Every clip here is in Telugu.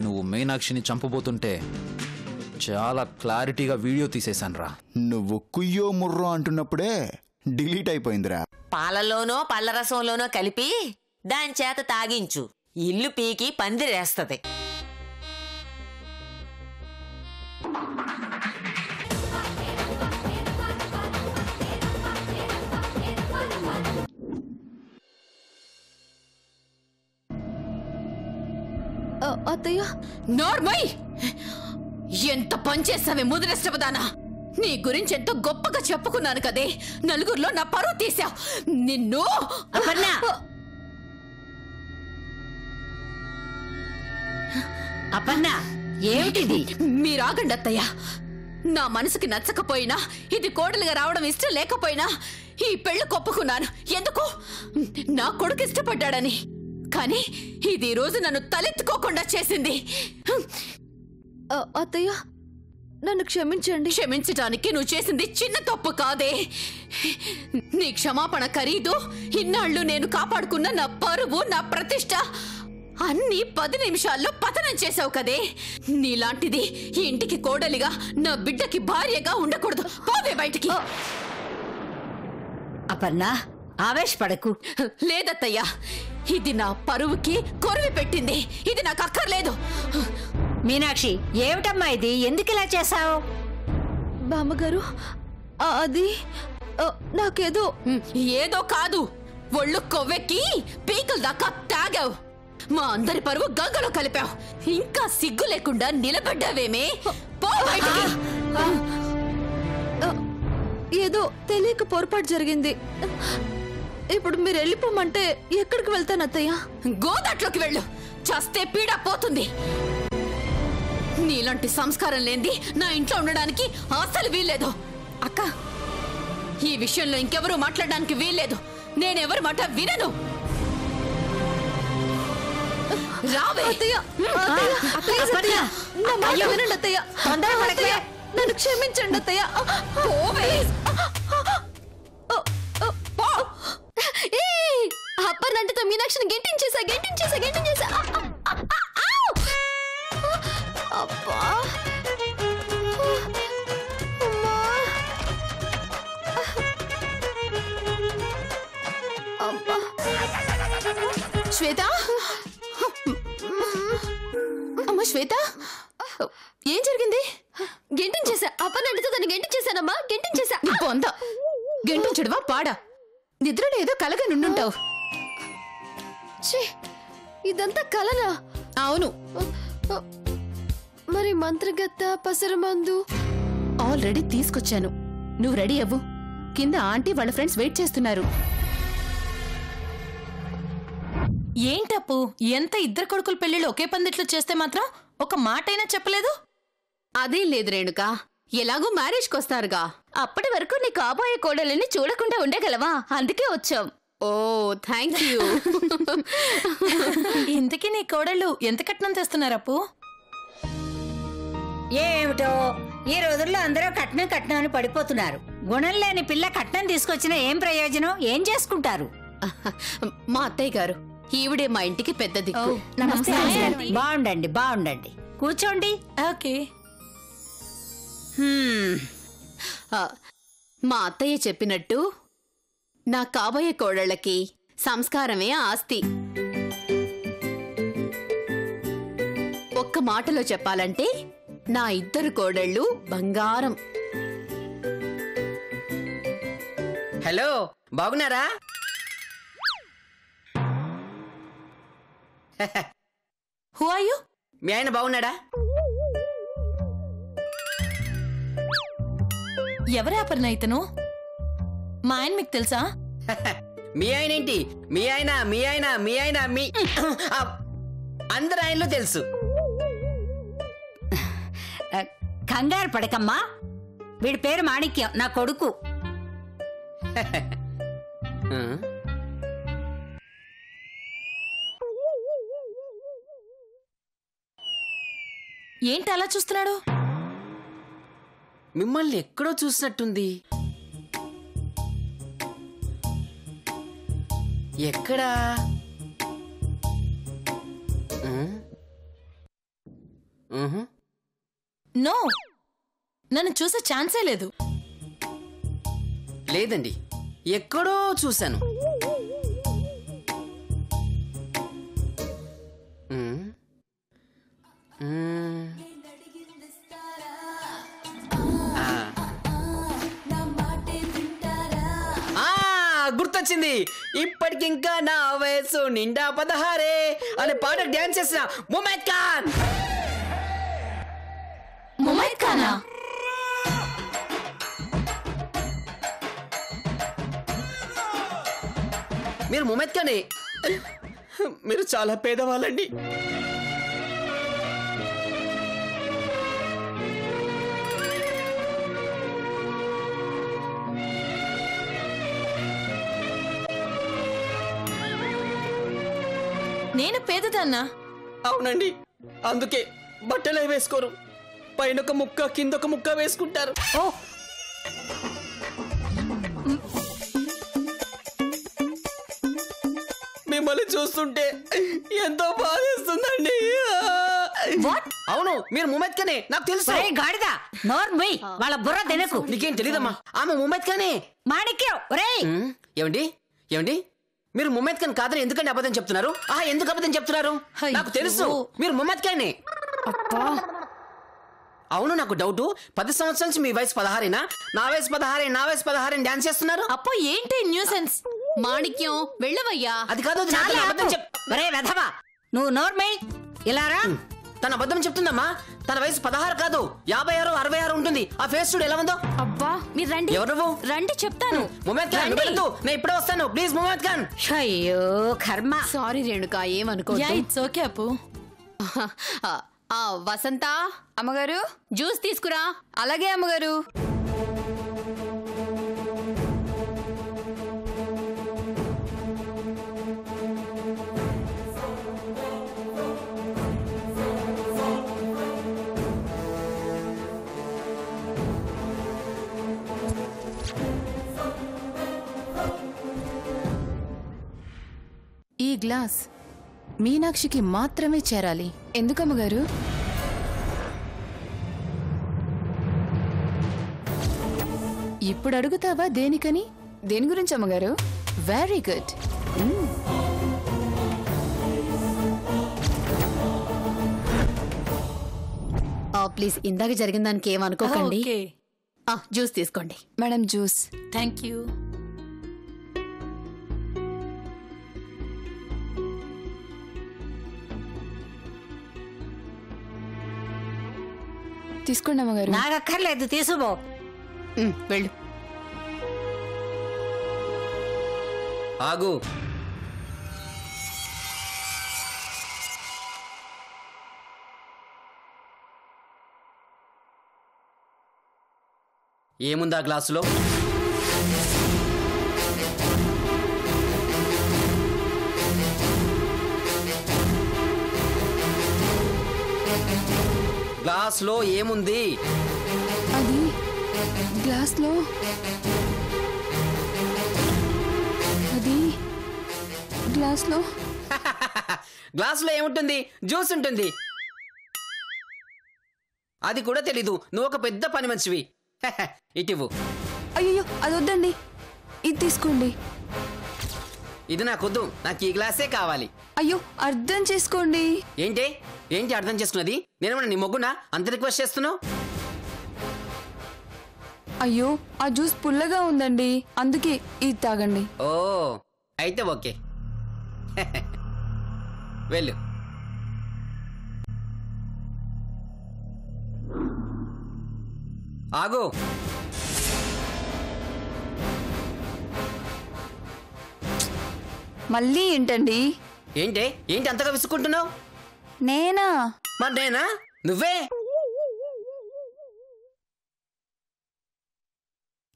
నువ్వు మీనాక్షిని చంపబోతుంటే చాలా క్లారిటీగా వీడియో తీసేశానురా. నువ్వు కుయ్యో ముర్రో అంటున్నప్పుడే డిలీట్ అయిపోయిందిరా. పాలలోనో పళ్ళరసంలోనో కలిపి దాని చేత తాగించు, ఇల్లు పీకి పందిరేస్తది. అత్తయ్య నోర్మై, ఎంత పనిచేసావే ముదిరేష్టపదానా. నీ గురించి ఎంతో గొప్పగా చెప్పుకున్నాను కదే, నలుగురిలో నా పరువు తీసావు. నిన్ను అపర్ణ, ఏమిటిది? మీరాగండి అత్తయ్య. నా మనసుకి నచ్చకపోయినా, ఇది కోడలుగా రావడం ఇష్టం లేకపోయినా ఈ పెళ్లి కొప్పుకున్నాను. ఎందుకు? నా కొడుకు ఇష్టపడ్డాడని. కానీ ఇది రోజు నన్ను తలెత్తుకోకుండా చేసింది. అత్తయ్య, నన్ను క్షమించండి. క్షమించటానికి నువ్వు చేసింది చిన్న తప్పు కాదే. నీ క్షమాపణ ఖరీదు ఇన్నాళ్ళు నేను కాపాడుకున్న నా పరువు, నా ప్రతిష్ట అన్ని 10 నిమిషాల్లో పతనం చేసావు కదే. నీలాంటిది ఈ ఇంటికి కోడలిగా, నా బిడ్డకి భార్యగా ఉండకూడదు. పోవే బయటికి. అపర్ణ, ఆవేశపడకు. లేదత్తయ్యా, ఇది నా పరువుకి కొరివి పెట్టింది. ఇది నాకు అక్కర్లేదు. మీనాక్షి, ఏమిటమ్మా ఇది? ఎందుకు ఇలా చేశావు? బామ్మగారు, అది నాకేదో ఏదో కాదు, ఒళ్ళు కొవ్వెక్కి పీకల దాకా తాగావు. మా అందరి పరువు గంగలో కలిపావు. ఇంకా సిగ్గు లేకుండా నిలబడ్డావేమే. ఏదో తెలియక పొరపాటు జరిగింది. ఇప్పుడు మీరు వెళ్ళిపోమంటే ఎక్కడికి వెళ్తాను అత్తయ్య? గోదాట్లోకి వెళ్ళు, చస్తే పీడ పోతుంది. నీలాంటి సంస్కారం లేనిది నా ఇంట్లో ఉండడానికి అస్సలు వీల్లేదు. అక్క, ఈ విషయంలో ఇంకెవరూ మాట్లాడడానికి వీల్లేదు. నేనెవరి మాట వినను. రావే. వినండి అత్తయ్య, నన్ను క్షమించండి అత్తయ్య. అప్పనంటే మీనాక్షిని గెంటించేసా. అబ్బా, అబ్బా. శ్వేత, అమ్మ శ్వేత, ఏం జరిగింది? గెంటించేసా. అప్పనంటే దాన్ని గెంటించేసానమ్మా. గెంటించేసా. పొంద గెంటించడువా పాడా? నిద్రలో ఏదో కలగా నుండుంటావు. ఇదంతా కలనా? అవును. మరి మంత్రగత్త, పసరమందు ఆల్రెడీ తీసుకొచ్చాను. నువ్వు రెడీ అవ్వు. కింద ఆంటీ వాళ్ళ ఫ్రెండ్స్ వెయిట్ చేస్తున్నారు. ఏంటప్పు, ఎంత ఇద్దరు కొడుకుల పెళ్లిళ్ళు ఒకే పందిట్లో చేస్తే మాత్రం ఒక మాటైనా చెప్పలేదు? అదేం లేదు రేణుక, ఎలాగో మ్యారేజ్కి వస్తారుగా. అప్పటి వరకు నీ కాబోయే కోడలిని చూడకుండా ఉండగలవా? అందుకే వచ్చాం. ఓ, థ్యాంక్ యూ. ఇంతకీ నీ కోడళ్ళు ఎంత కట్నం తెస్తున్నారప్పు? ఏమిటో ఈ రోజుల్లో అందరూ కట్నం అని పడిపోతున్నారు. గుణం లేని పిల్ల కట్నం తీసుకొచ్చినా ఏం ప్రయోజనం? ఏం చేసుకుంటారు? మా అత్తయ్య గారు, ఈవిడే మా ఇంటికి పెద్ద దిక్కు. బాగుండండి, కూర్చోండి. ఓకే. మా అత్తయ్య చెప్పినట్టు నా కాబోయే కోడళ్ళకి సంస్కారమే ఆస్తి. ఒక్క మాటలో చెప్పాలంటే నా ఇద్దరు కోడళ్ళు బంగారం. హలో, బాగున్నారా? Who are you? మీ ఆయన బాగున్నాడా? ఎవరే అపర్ణ ఇతను? మా ఆయన మీకు తెలుసా? మీ ఆయన ఏంటి? మీ ఆయన అందరు ఆయనలో తెలుసు. కంగారు పడకమ్మా, వీడి పేరు మాణిక్యం, నా కొడుకు. ఏంటి అలా చూస్తున్నాడు? మిమ్మల్ని ఎక్కడో చూసినట్టుంది. ఎక్కడా? నో, నన్ను చూసే ఛాన్సే లేదు. లేదండి, ఎక్కడో చూశాను. గుర్తొచ్చింది. ఇప్పటికింకా నా వయసు నిండా 16 అనే పాట డాన్స్ చేసిన ముమైత్ ఖాన్. ముమైత్ ఖానా? మీరు ముమైత్ ఖానే? మీరు చాలా పేదవాళ్ళండి. నేను పేదదాన్నా? అవునండి, అందుకే బట్టలే వేసుకోరు. పైనొక ముక్క కిందొక ముక్క వేసుకుంటారు. ఓ, మిమ్మల్ని చూస్తుంటే ఎంతో బాధేస్తుందండి. అవును, మీరు ముమైత్ ఖానే, నాకు తెలుసు. ఒరేయ్ గాడిద, నోర్మై, వాళ్ళ బుర్ర తినకు. నీకేం తెలీదమ్మా, ఆమె ముమైత్ ఖానే. మాణిక్యం, ఒరేయ్ ఏమండి ఏమండి, మీరు ముమైత్ ఖాన్ కాదని ఎందుకంటే అబద్ధం చెప్తున్నారు? ఎందుకు అబద్ధం చెప్తున్నారు? నాకు తెలుసు, మీరు ముమైత్ ఖానే. అవును, నాకు డౌట్. 10 సంవత్సరాల నుంచి మీ వయసు 16, నా వయసు 16 డాన్స్ చేస్తున్నారు. అప్పో ఏంటి న్యూసెన్స్? మాణిక్యం, వెళ్ళవయ్యా. అది కాదు, అది నాతో అబద్ధం ఒరేయ్ వెధవా, నువ్వు నోర్మై ఇలా రా. తన అబద్ధం చెప్తుందమ్మా. తన వయసు 16 కాదు, 56, 66 ఉంటుంది. ఆ ఫేస్ చూడు ఎలా ఉందో. అబ్బా, మీరు రండి. ఎవరు నువ్వు? రండి చెప్తాను. ముమైత్ ఖాన్, వెళ్తూ నేను ఇప్పుడే వస్తాను. ప్లీజ్ ముమైత్ ఖాన్. అయ్యో కర్మ. సారీ రేణుక, ఏమనుకోవద్దు. ఇట్స్ ఓకే అప్పు. వసంత అమ్మగారు, జ్యూస్ తీసుకురా. అలాగే అమ్మగారు. ఈ గ్లాస్ మీనాక్షికి మాత్రమే చేరాలి. ఎందుకమ్మగారు? ఇప్పుడు అడుగుతావా దేనికని? దేని గురించి అమ్మగారు? Very good. ప్లీజ్, ఇందాక జరిగిన దానికి ఏమనుకోకండి. ఓకే, జ్యూస్ తీసుకోండి. Madam juice. Thank you. తీసుకోండి అమ్మగారు. నాకక్కర్లేదు, తీసుకుపో. వెళ్ళు. ఆగు. ఏముందా గ్లాసులో? గ్లాసులో ఏముంది? అది గ్లాస్లో గ్లాసులో ఏముంటుంది? జ్యూస్ ఉంటుంది. అది కూడా తెలీదు. నువ్వు ఒక పెద్ద పని మనిషివి. ఇటివ్వు. అయ్యో, అది వద్దండి, ఇది తీసుకోండి. ఇది నాకొద్దు, నాకు ఈ గ్లాసే కావాలి. అయ్యో, అర్థం చేసుకోండి. ఏంటి అర్థం చేసుకున్నది? నేనేమన్నా నీ మొగ్గునా అంత రిక్వెస్ట్ చేస్తున్నావు? అయ్యో, ఆ జ్యూస్ పుల్లగా ఉందండి, అందుకే ఇది తాగండి. ఓ, అయితే ఓకే. వెళ్ళు. ఆగు. మళ్ళీ ఏంటండి? ఏంటి అంతగా విసుక్కుంటున్నావు? నేనా? మరి నేనా? నువ్వే.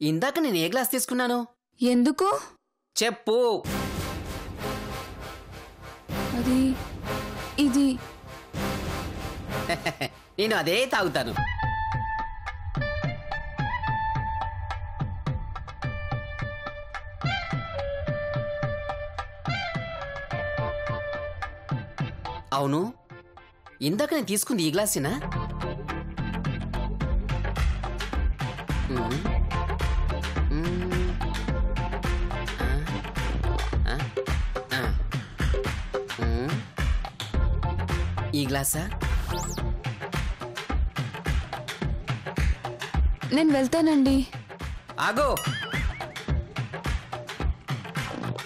ఇందాక నేను ఏ గ్లాస్ తీసుకున్నాను? ఎందుకు చెప్పు. అది ఇది. నేను అదే తాగుతాను. అవును, ఇందాక నేను తీసుకుంది ఈ గ్లాసేనా? ఈ గ్లాసా? నేను వెళ్తానండి. ఆగో,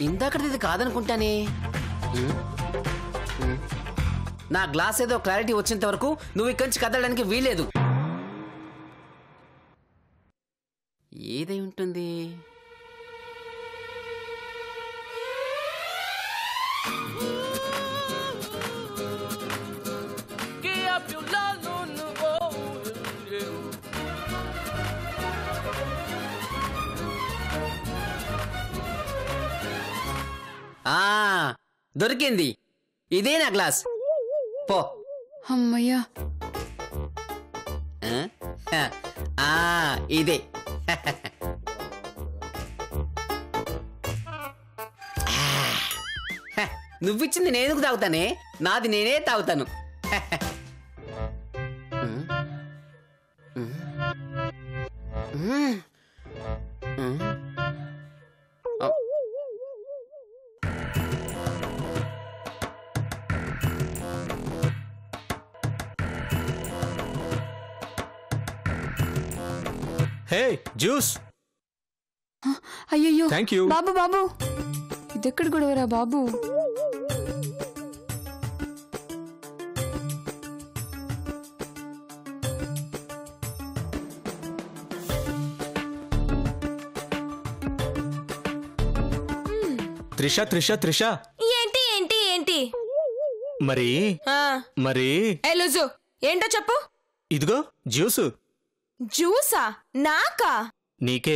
ఇందాకది ఇది కాదనుకుంటానే. నా గ్లాస్ ఏదో క్లారిటీ వచ్చేంత వరకు నువ్వు ఇక్కడి నుంచి కదలడానికి వీలేదు. ఏదై ఉంటుంది? దొరికింది. ఇదే నా గ్లాస్. పో. అమ్మయ్యా. ఇదే. నువ్విచ్చింది నేను తాగుతానే, నాది నేనే తాగుతాను. హే జ్యూస్. అయ్యయ్యో Thank you. బాబు బాబు, ఇదెక్కడ గొడవరా బాబు? త్రిష త్రిష త్రిష, ఏంటి ఏంటి ఏంటి? మరి మరి ఎలుజు ఏంటో చెప్పు. ఇదిగో జ్యూసు. జ్యూసా? నాకా? నీకే.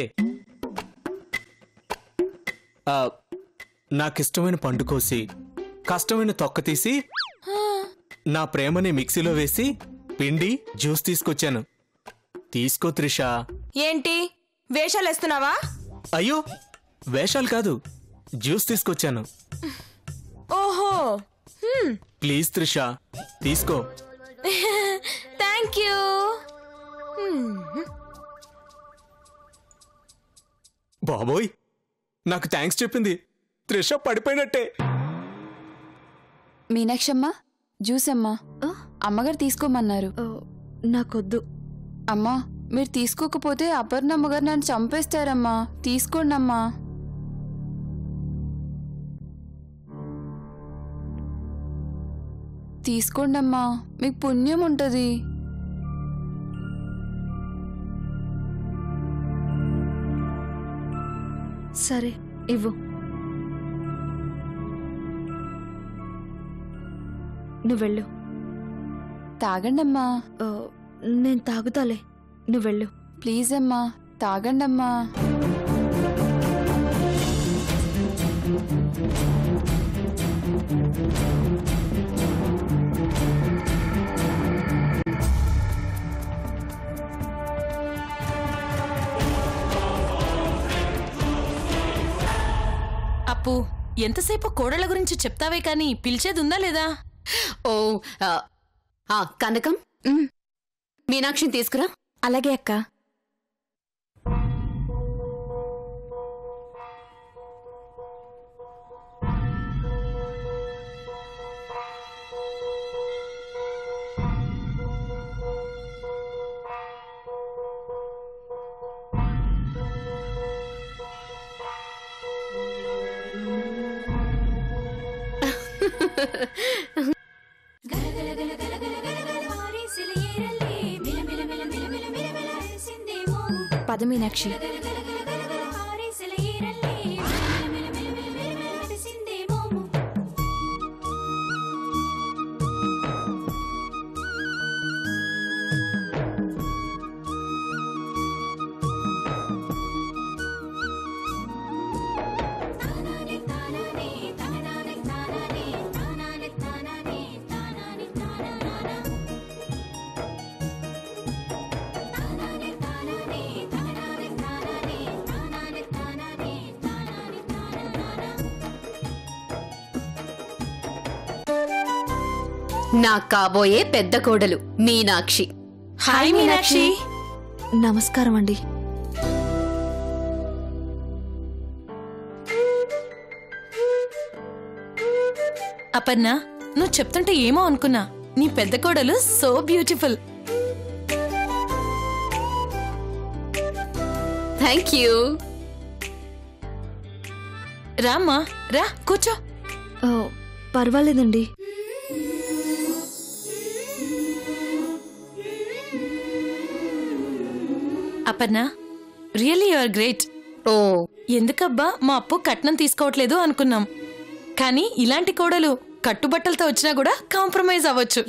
నాకిష్టమైన పండు కోసి కష్టమైన తొక్క తీసి నా ప్రేమని మిక్సీలో వేసి పిండి జ్యూస్ తీసుకొచ్చాను. తీసుకో త్రిష. ఏంటి వేషాలు వేస్తున్నావా? అయ్యో వేషాలు కాదు, జ్యూస్ తీసుకొచ్చాను. ఓహో, ప్లీజ్ త్రిష తీసుకో. Thank you. బాబోయ్, నాకు థ్యాంక్స్ చెప్పింది. త్రిష పడిపోయినట్టే. మీనాక్షమ్మ, జ్యూస్ అమ్మా. అమ్మగారు తీసుకోమన్నారు. నాకొద్దు. అమ్మా, మీరు తీసుకోకపోతే అపర్ణమ్మగారు నన్ను చంపేస్తారమ్మా. తీసుకోండి అమ్మా. తీసుకోండమ్మా, మీకు పుణ్యం ఉంటుంది. సరే ఇవ్వు. నువ్వెళ్ళు. తాగండమ్మా. నేను తాగుతాలే, నువ్వెళ్ళు. ప్లీజ్ అమ్మా, తాగండమ్మా. అప్పు, ఎంతసేపు కోడళ్ళ గురించి చెప్తావే కానీ పిలిచేది ఉందా లేదా? ఓ కనకం, మీనాక్షిని తీసుకురా. అలాగే అక్క. పద మీనాక్షి. నా కాబోయే పెద్ద కోడలు మీనాక్షి. హాయ్ మీనాక్షి. నమస్కారం అండి. అపర్ణ, నువ్వు చెప్తుంటే ఏమో అనుకున్నా. నీ పెద్ద కోడలు సో బ్యూటిఫుల్. Thank you. రామ్మా, రా కూర్చో. పర్వాలేదండి. Aparna, really you are great. ఓ, ఎందుకబ్బా మా అప్పు కట్నం తీసుకోవట్లేదు అనుకున్నాం. కానీ ఇలాంటి కోడలు కట్టుబట్టలతో వచ్చినా కూడా కాంప్రమైజ్ అవ్వచ్చు.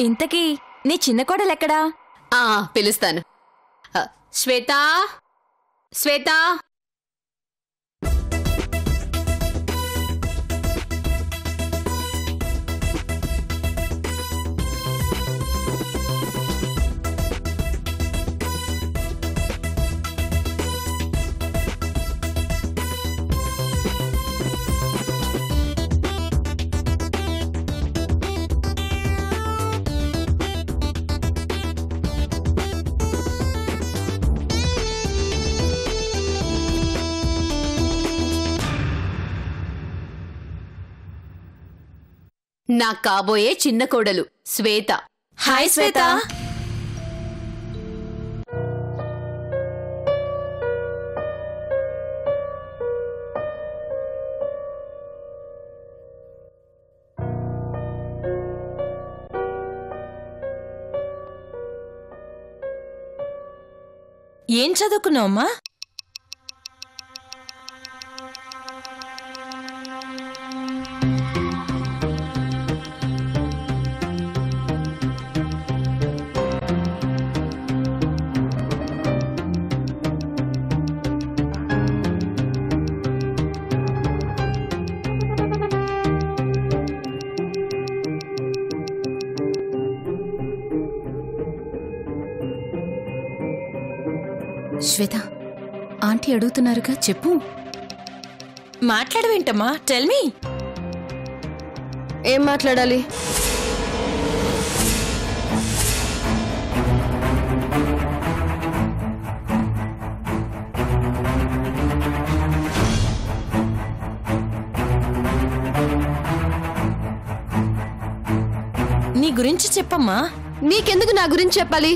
ఇంతకీ నీ చిన్న కోడలెక్కడా? పిలుస్తాను. శ్వేత, శ్వేత. నా కాబోయే చిన్న కోడలు శ్వేత. హాయ్ శ్వేత. ఏం చదువుకున్నావమ్మా? శ్వేత, ఆంటీ అడుగుతున్నారుగా, చెప్పు. మాట్లాడవేంటమ్మా? Tell me. ఏం మాట్లాడాలి? నీ గురించి చెప్పమ్మా. నీకెందుకు నా గురించి చెప్పాలి?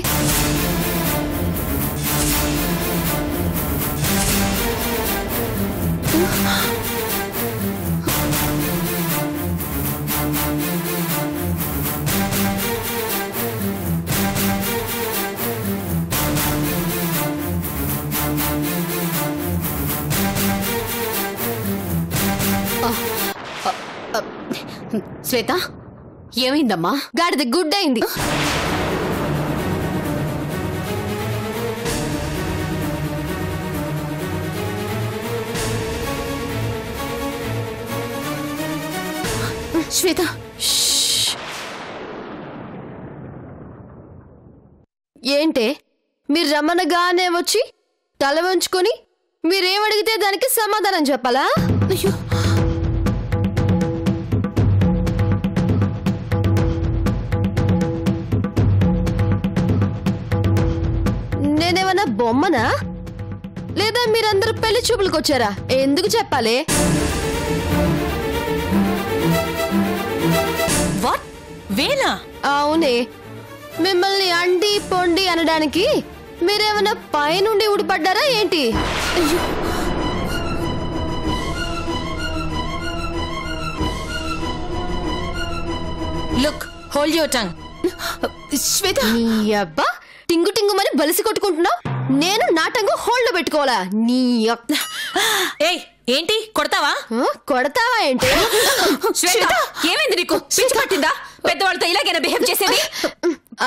శ్వేత, ఏమైందమ్మా? గాడిద గుడ్డైంది. శ్వేత, ఏంటే మీరు రమ్మనగానే వచ్చి తల వంచుకొని మీరేమడిగితే దానికి సమాధానం చెప్పాలా? అయ్యో, నేనేమన్నా బొమ్మనా? లేదా మీరందరూ పెళ్లి చూపులకు వచ్చారా? ఎందుకు చెప్పాలి? వాట్? వేనా? అవునే, మిమ్మల్ని అండి పొండి అనడానికి మీరేమన్నా పైనుండి ఊడిపడ్డారా ఏంటి? Look, hold your tongue. Shweta, నీ అబ్బా టింగు టింగుమని బలిసి కొట్టుకుంటున్నావు. నేను నా టంగు హోల్డ్ లో పెట్టుకోవాలా? నీ ఏయ్, ఏంటి కొడతావా? కొడతావా ఏంటి? శ్వేత, ఏమైంది నీకు? పిచ్చి పట్టిందా? పెద్దవాళ్ళతో ఇలాగైనా బిహేవ్ చేసేది?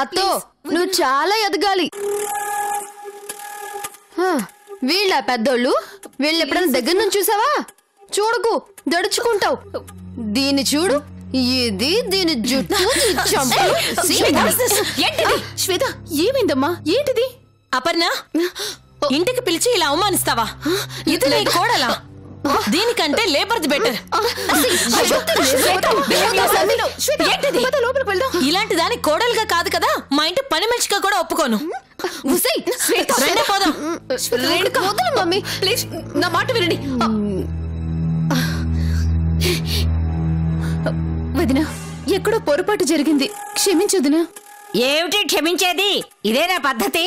అత్తో, నువ్వు చాలా ఎదగాలి. వీళ్ళ పెద్దోళ్ళు, వీళ్ళు ఎప్పుడైనా దగ్గర నుంచి చూసావా? చూడకు, దడుచుకుంటావు. దీన్ని చూడు, ఇది దీని జుట్టు, ఏంటిది? శ్వేత, ఏమైందమ్మా? ఏంటిది? అపర్ణ ఇంటికి పిలిచి ఇలా అవమానిస్తావా? ఇది నీ కోడలా? దీనికంటే లేబర్ది బెటర్. ఇలాంటి దాని కోడలుగా కాదు కదా, మా ఇంటి పని మనిషిగా కూడా ఒప్పుకోను. రండి పోదాం. మమ్మీ ప్లీజ్ నా మాట వినండి. వదినా, ఎక్కడో పొరపాటు జరిగింది, క్షమించొదినా. ఏమిటి క్షమించేది? ఇదేనా పద్ధతి?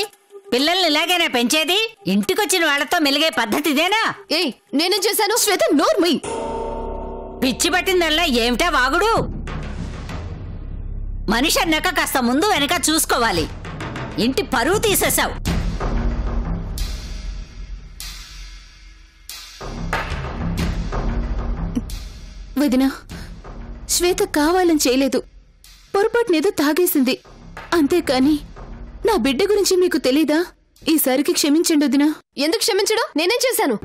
పిల్లల్ని ఇలాగేనా పెంచేది? ఇంటికొచ్చిన వాళ్ళతో మెలిగే పద్ధతి ఇదేనా? ఏయ్, నేనేం చేశాను? శ్వేత నోర్మై. పిచ్చి పట్టిందల్లా ఏమిటా వాగుడు? మనిషి అన్నాక కాస్త ముందు వెనక చూసుకోవాలి. ఇంటి పరువు తీసేశావు. వదినా, శ్వేత కావాలని చేయలేదు, పొరపాటునేదో తాగేసింది అంతేకాని నా బిడ్డ గురించి మీకు తెలీదా? ఈసారికి క్షమించండి వదినా. ఎందుకు క్షమించడం? నేనేం చేశాను?